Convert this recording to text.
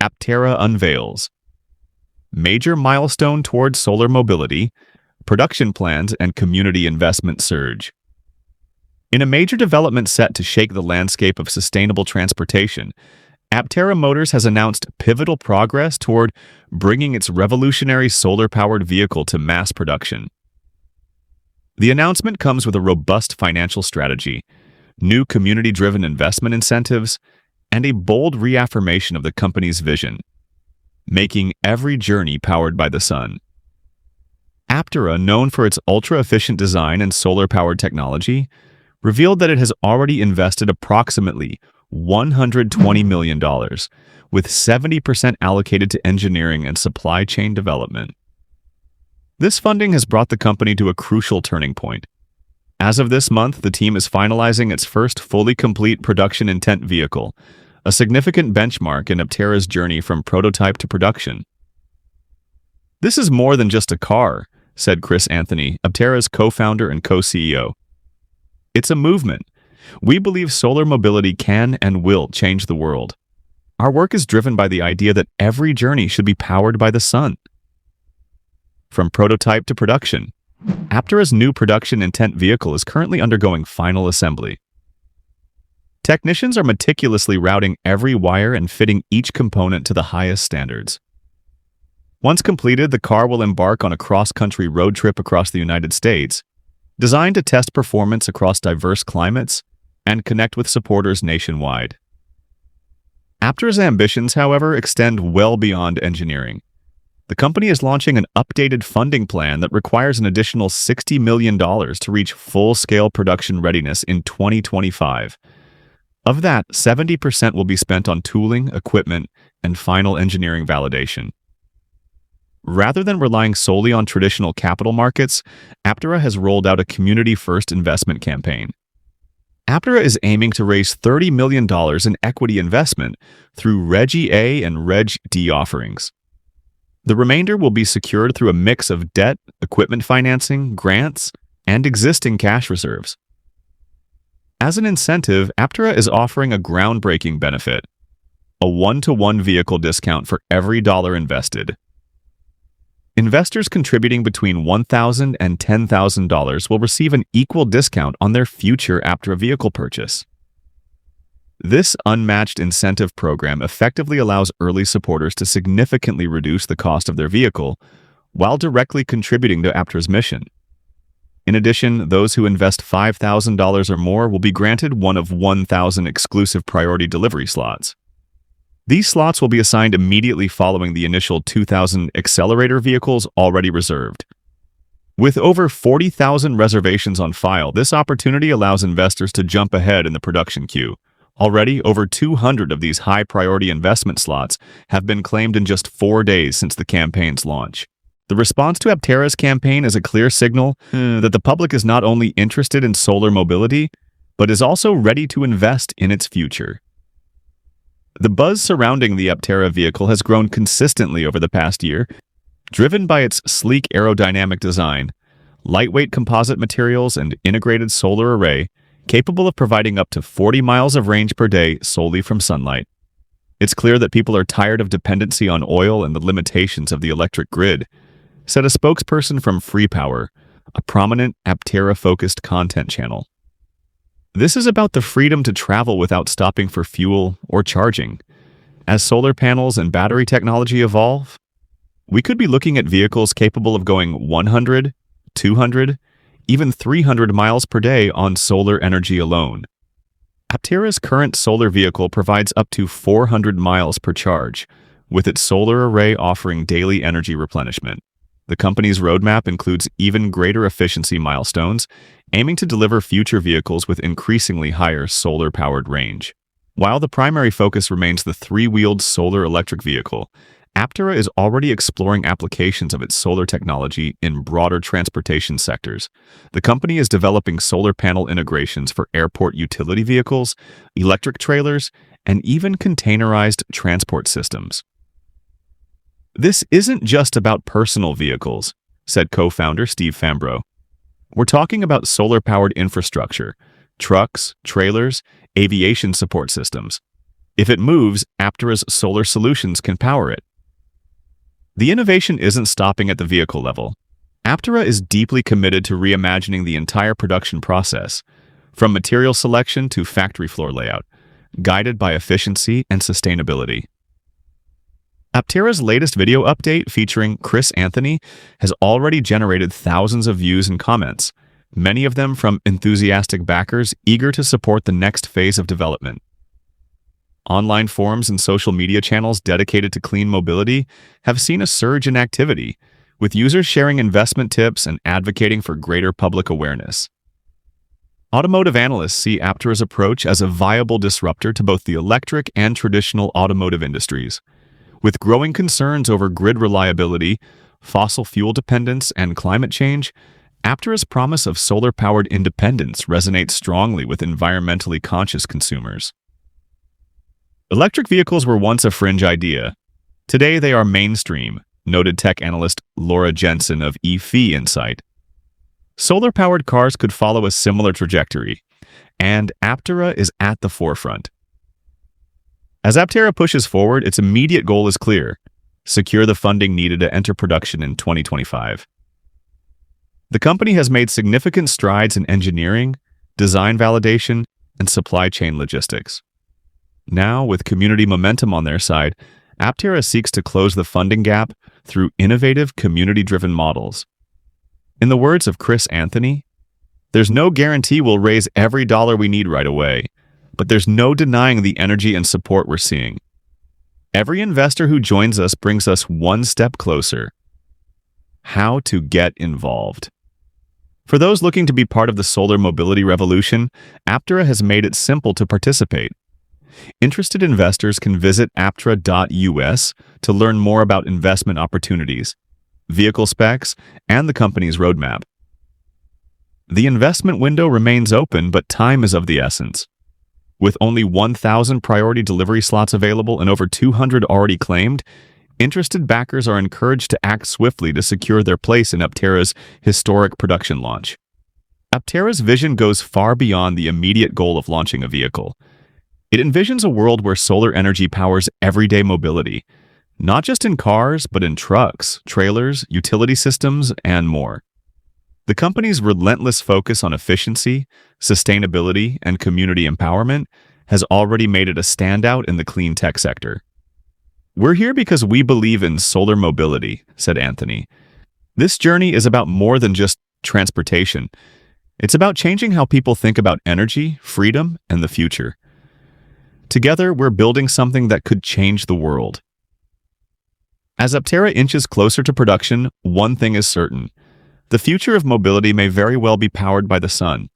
Aptera unveils major milestone towards solar mobility, production plans, and community investment surge. In a major development set to shake the landscape of sustainable transportation, Aptera Motors has announced pivotal progress toward bringing its revolutionary solar-powered vehicle to mass production. The announcement comes with a robust financial strategy, new community-driven investment incentives, and a bold reaffirmation of the company's vision, making every journey powered by the sun. Aptera, known for its ultra-efficient design and solar-powered technology, revealed that it has already invested approximately $120 million, with 70% allocated to engineering and supply chain development. This funding has brought the company to a crucial turning point. As of this month, the team is finalizing its first fully complete production intent vehicle, a significant benchmark in Aptera's journey from prototype to production. "This is more than just a car," said Chris Anthony, Aptera's co-founder and co-CEO. "It's a movement. We believe solar mobility can and will change the world. Our work is driven by the idea that every journey should be powered by the sun." From prototype to production, Aptera's new production intent vehicle is currently undergoing final assembly. Technicians are meticulously routing every wire and fitting each component to the highest standards. Once completed, the car will embark on a cross-country road trip across the United States, designed to test performance across diverse climates and connect with supporters nationwide. Aptera's ambitions, however, extend well beyond engineering. The company is launching an updated funding plan that requires an additional $60 million to reach full-scale production readiness in 2025. Of that, 70% will be spent on tooling, equipment, and final engineering validation. Rather than relying solely on traditional capital markets, Aptera has rolled out a community-first investment campaign. Aptera is aiming to raise $30 million in equity investment through Reg A and Reg D offerings. The remainder will be secured through a mix of debt, equipment financing, grants, and existing cash reserves. As an incentive, Aptera is offering a groundbreaking benefit: a one-to-one vehicle discount for every dollar invested. Investors contributing between $1,000 and $10,000 will receive an equal discount on their future Aptera vehicle purchase. This unmatched incentive program effectively allows early supporters to significantly reduce the cost of their vehicle while directly contributing to Aptera's mission. In addition, those who invest $5,000 or more will be granted one of 1,000 exclusive priority delivery slots. These slots will be assigned immediately following the initial 2,000 accelerator vehicles already reserved. With over 40,000 reservations on file, this opportunity allows investors to jump ahead in the production queue. Already, over 200 of these high-priority investment slots have been claimed in just 4 days since the campaign's launch. The response to Aptera's campaign is a clear signal that the public is not only interested in solar mobility, but is also ready to invest in its future. The buzz surrounding the Aptera vehicle has grown consistently over the past year, driven by its sleek aerodynamic design, lightweight composite materials, and integrated solar array capable of providing up to 40 miles of range per day solely from sunlight. "It's clear that people are tired of dependency on oil and the limitations of the electric grid," said a spokesperson from Free Power, a prominent Aptera-focused content channel. "This is about the freedom to travel without stopping for fuel or charging. As solar panels and battery technology evolve, we could be looking at vehicles capable of going 100, 200, even 300 miles per day on solar energy alone." Aptera's current solar vehicle provides up to 400 miles per charge, with its solar array offering daily energy replenishment. The company's roadmap includes even greater efficiency milestones, aiming to deliver future vehicles with increasingly higher solar-powered range. While the primary focus remains the three-wheeled solar electric vehicle, Aptera is already exploring applications of its solar technology in broader transportation sectors. The company is developing solar panel integrations for airport utility vehicles, electric trailers, and even containerized transport systems. "This isn't just about personal vehicles," said co-founder Steve Fambro. "We're talking about solar-powered infrastructure, trucks, trailers, aviation support systems. If it moves, Aptera's solar solutions can power it. The innovation isn't stopping at the vehicle level. Aptera is deeply committed to reimagining the entire production process, from material selection to factory floor layout, guided by efficiency and sustainability. Aptera's latest video update featuring Chris Anthony has already generated thousands of views and comments, many of them from enthusiastic backers eager to support the next phase of development. Online forums and social media channels dedicated to clean mobility have seen a surge in activity, with users sharing investment tips and advocating for greater public awareness. Automotive analysts see Aptera's approach as a viable disruptor to both the electric and traditional automotive industries. With growing concerns over grid reliability, fossil fuel dependence, and climate change, Aptera's promise of solar-powered independence resonates strongly with environmentally conscious consumers. Electric vehicles were once a fringe idea. Today they are mainstream, noted tech analyst Laura Jensen of EV Insight. Solar-powered cars could follow a similar trajectory, and Aptera is at the forefront. As Aptera pushes forward, its immediate goal is clear: secure the funding needed to enter production in 2025. The company has made significant strides in engineering, design validation, and supply chain logistics. Now, with community momentum on their side, Aptera seeks to close the funding gap through innovative, community-driven models. In the words of Chris Anthony, "There's no guarantee we'll raise every dollar we need right away, but there's no denying the energy and support we're seeing. Every investor who joins us brings us one step closer." How to get involved. For those looking to be part of the solar mobility revolution, Aptera has made it simple to participate. Interested investors can visit aptera.us to learn more about investment opportunities, vehicle specs, and the company's roadmap. The investment window remains open, but time is of the essence. With only 1,000 priority delivery slots available and over 200 already claimed, interested backers are encouraged to act swiftly to secure their place in Aptera's historic production launch. Aptera's vision goes far beyond the immediate goal of launching a vehicle. It envisions a world where solar energy powers everyday mobility, not just in cars, but in trucks, trailers, utility systems, and more. The company's relentless focus on efficiency, sustainability, and community empowerment has already made it a standout in the clean tech sector. "We're here because we believe in solar mobility," said Anthony. "This journey is about more than just transportation. It's about changing how people think about energy, freedom, and the future. Together, we're building something that could change the world." As Aptera inches closer to production, one thing is certain: the future of mobility may very well be powered by the sun.